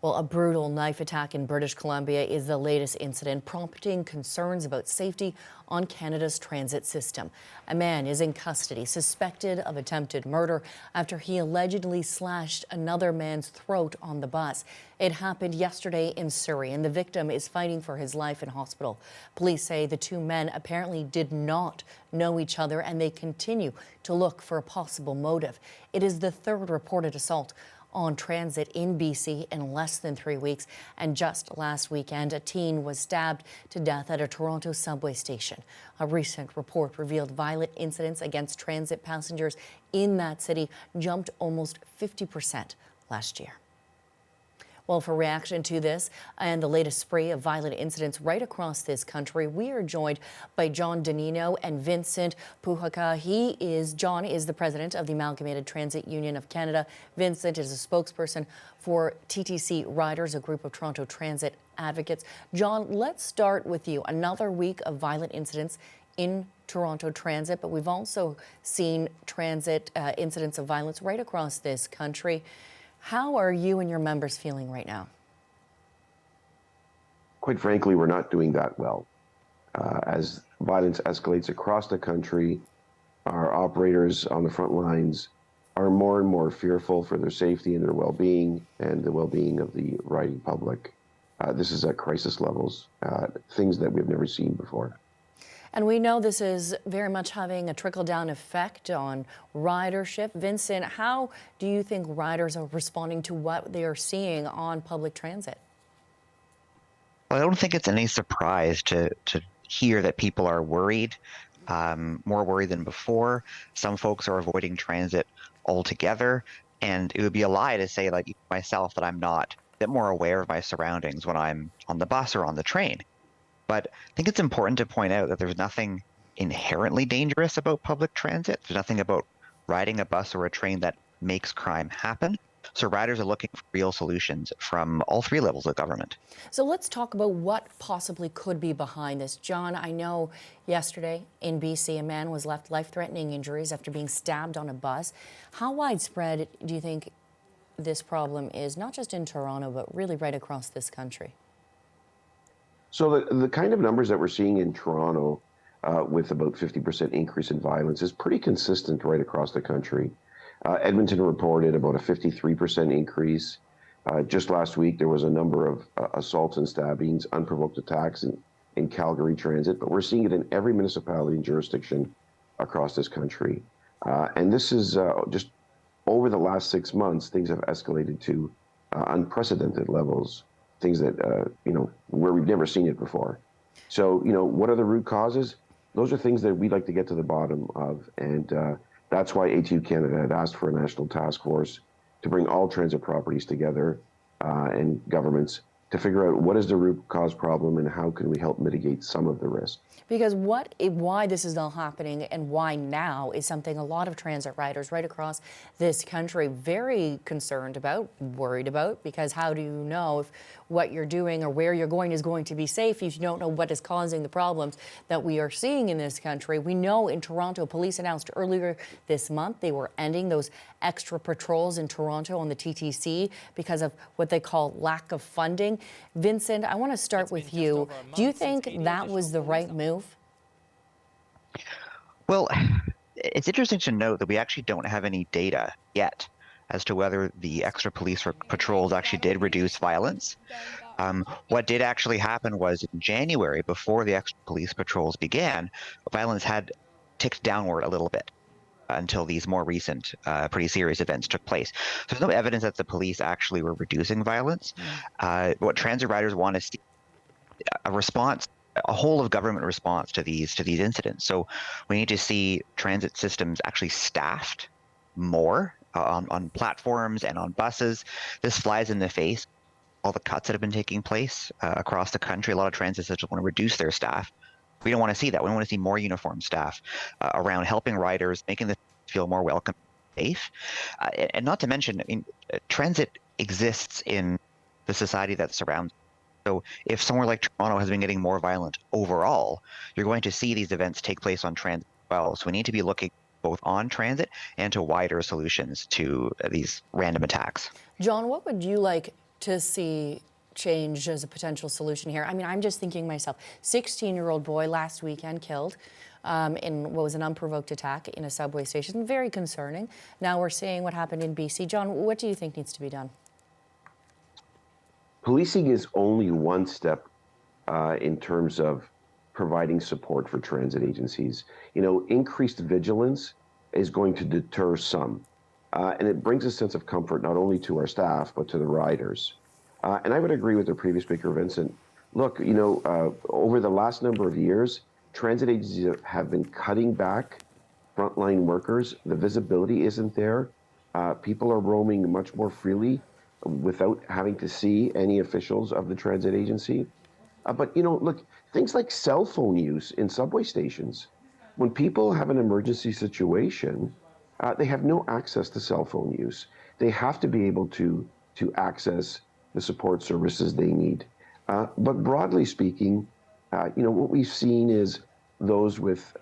Well, a brutal knife attack in British Columbia is the latest incident, prompting concerns about safety on Canada's transit system. A man is in custody, suspected of attempted murder after he allegedly slashed another man's throat on the bus. It happened yesterday in Surrey, and the victim is fighting for his life in hospital. Police say the two men apparently did not know each other, and they continue to look for a possible motive. It is the third reported assault on transit in BC in less than 3 weeks. And just last weekend, a teen was stabbed to death at a Toronto subway station. A recent report revealed violent incidents against transit passengers in that city jumped almost 50% last year. Well, for reaction to this and the latest spree of violent incidents right across this country, we are joined by Nino and Vincent Puhakka. John is the president of the Amalgamated Transit Union of Canada. Vincent is a spokesperson for TTC Riders, a group of Toronto transit advocates. John, let's start with you. Another week of violent incidents in Toronto transit, but we've also seen transit incidents of violence right across this country. How are you and your members feeling right now? Quite frankly, we're not doing that well. As violence escalates across the country, our operators on the front lines are more and more fearful for their safety and their well-being and the well-being of the riding public. This is at crisis levels, things that we've never seen before. And we know this is very much having a trickle-down effect on ridership. Vincent, how do you think riders are responding to what they are seeing on public transit? Well, I don't think it's any surprise to hear that people are worried, more worried than before. Some folks are avoiding transit altogether, and it would be a lie to say, like myself, that I'm not a bit more aware of my surroundings when I'm on the bus or on the train. But I think it's important to point out that there's nothing inherently dangerous about public transit. There's nothing about riding a bus or a train that makes crime happen. So riders are looking for real solutions from all three levels of government. So let's talk about what possibly could be behind this. John, I know yesterday in BC, a man was left life-threatening injuries after being stabbed on a bus. How widespread do you think this problem is, not just in Toronto, but really right across this country? So the kind of numbers that we're seeing in Toronto with about 50% increase in violence is pretty consistent right across the country. Edmonton reported about a 53% increase. Just last week, there was a number of assaults and stabbings, unprovoked attacks in Calgary Transit, but we're seeing it in every municipality and jurisdiction across this country. And this is just over the last 6 months, things have escalated to unprecedented levels. Things that, where we've never seen it before. So, what are the root causes? Those are things that we'd like to get to the bottom of. And that's why ATU Canada had asked for a national task force to bring all transit properties together and governments to figure out what is the root cause problem and how can we help mitigate some of the risk. Because why this is all happening and why now is something a lot of transit riders right across this country very concerned about, worried about, because how do you know if what you're doing or where you're going is going to be safe if you don't know what is causing the problems that we are seeing in this country? We know in Toronto, police announced earlier this month they were ending those extra patrols in Toronto on the TTC because of what they call lack of funding. Vincent, I want to start with you. Do you think that was the right move? Well, it's interesting to note that we actually don't have any data yet as to whether the extra police patrols actually did reduce violence. What did actually happen was in January, before the extra police patrols began, violence had ticked downward a little bit until these more recent, pretty serious events took place. There's no evidence that the police actually were reducing violence. What transit riders want to see a response, a whole of government response to these incidents. So we need to see transit systems actually staffed more on platforms and on buses. This flies in the face all the cuts that have been taking place across the country. A lot of transit systems want to reduce their staff. We don't want to see that. We want to see more uniformed staff around helping riders, making them feel more welcome, safe. And not to mention, transit exists in the society that surrounds. So if somewhere like Toronto has been getting more violent overall, you're going to see these events take place on transit as well. So we need to be looking both on transit and to wider solutions to these random attacks. John, what would you like to see change as a potential solution here? I mean, I'm just thinking myself, 16-year-old boy last weekend killed in what was an unprovoked attack in a subway station. Very concerning. Now we're seeing what happened in BC. John, what do you think needs to be done? Policing is only one step in terms of providing support for transit agencies. You know, increased vigilance is going to deter some. And it brings a sense of comfort not only to our staff, but to the riders. And I would agree with the previous speaker, Vincent. Look, you know, over the last number of years, transit agencies have been cutting back frontline workers. The visibility isn't there. People are roaming much more freely without having to see any officials of the transit agency. But, you know, look, things like cell phone use in subway stations. When people have an emergency situation, they have no access to cell phone use. They have to be able to access the support services they need. But broadly speaking, you know, what we've seen is those with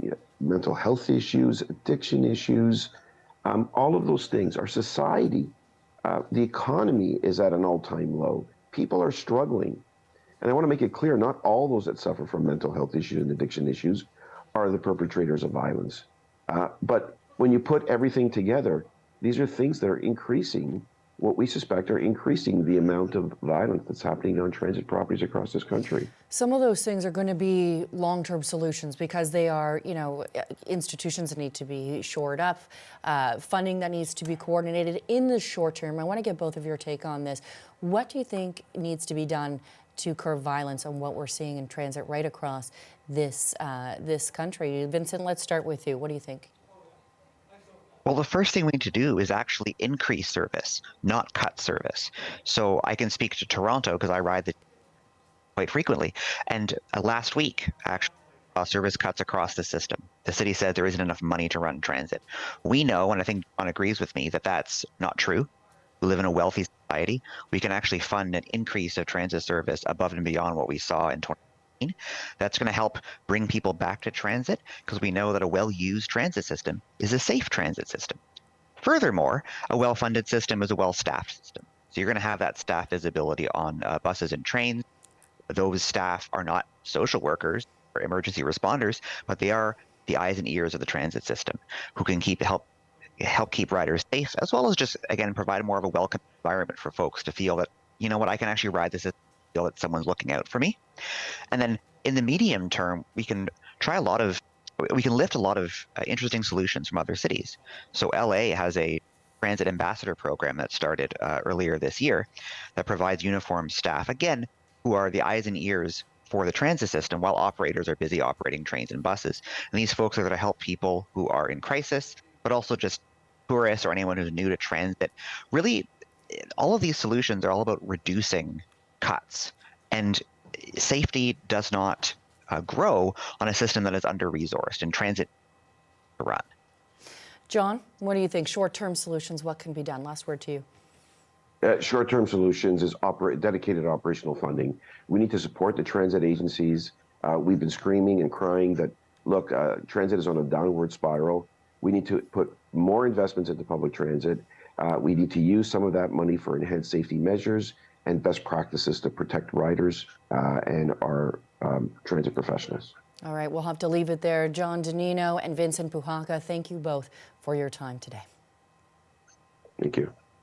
you know, mental health issues, addiction issues, all of those things. Our society, the economy is at an all-time low. People are struggling. And I want to make it clear, not all those that suffer from mental health issues and addiction issues are the perpetrators of violence. But when you put everything together, these are things that are increasing, what we suspect are increasing the amount of violence that's happening on transit properties across this country. Some of those things are going to be long-term solutions because they are, you know, institutions that need to be shored up, funding that needs to be coordinated in the short term. I want to get both of your take on this. What do you think needs to be done to curb violence on what we're seeing in transit right across this country? Vincent, let's start with you. What do you think? Well, the first thing we need to do is actually increase service, not cut service. So I can speak to Toronto because I ride the quite frequently. And last week, actually, saw service cuts across the system. The city said there isn't enough money to run transit. We know, and I think John agrees with me, that that's not true. We live in a wealthy society. We can actually fund an increase of transit service above and beyond what we saw in 2019. That's going to help bring people back to transit because we know that a well-used transit system is a safe transit system. Furthermore, a well-funded system is a well-staffed system. So you're going to have that staff visibility on buses and trains. Those staff are not social workers or emergency responders, but they are the eyes and ears of the transit system who can help keep riders safe, as well as just, again, provide more of a welcome environment for folks to feel that, you know what, I can actually ride this, feel that someone's looking out for me. And then in the medium term, we can lift a lot of interesting solutions from other cities. So LA has a transit ambassador program that started earlier this year that provides uniformed staff, again, who are the eyes and ears for the transit system while operators are busy operating trains and buses. And these folks are going to help people who are in crisis, but also just tourists or anyone who's new to transit. Really, all of these solutions are all about reducing cuts. And safety does not grow on a system that is under-resourced and transit to run. John, what do you think? Short-term solutions, what can be done? Last word to you. Short-term solutions is dedicated operational funding. We need to support the transit agencies. We've been screaming and crying that, look, transit is on a downward spiral. We need to put more investments into public transit. We need to use some of that money for enhanced safety measures and best practices to protect riders and our transit professionals. All right, we'll have to leave it there. John Nino and Vincent Puhakka, thank you both for your time today. Thank you.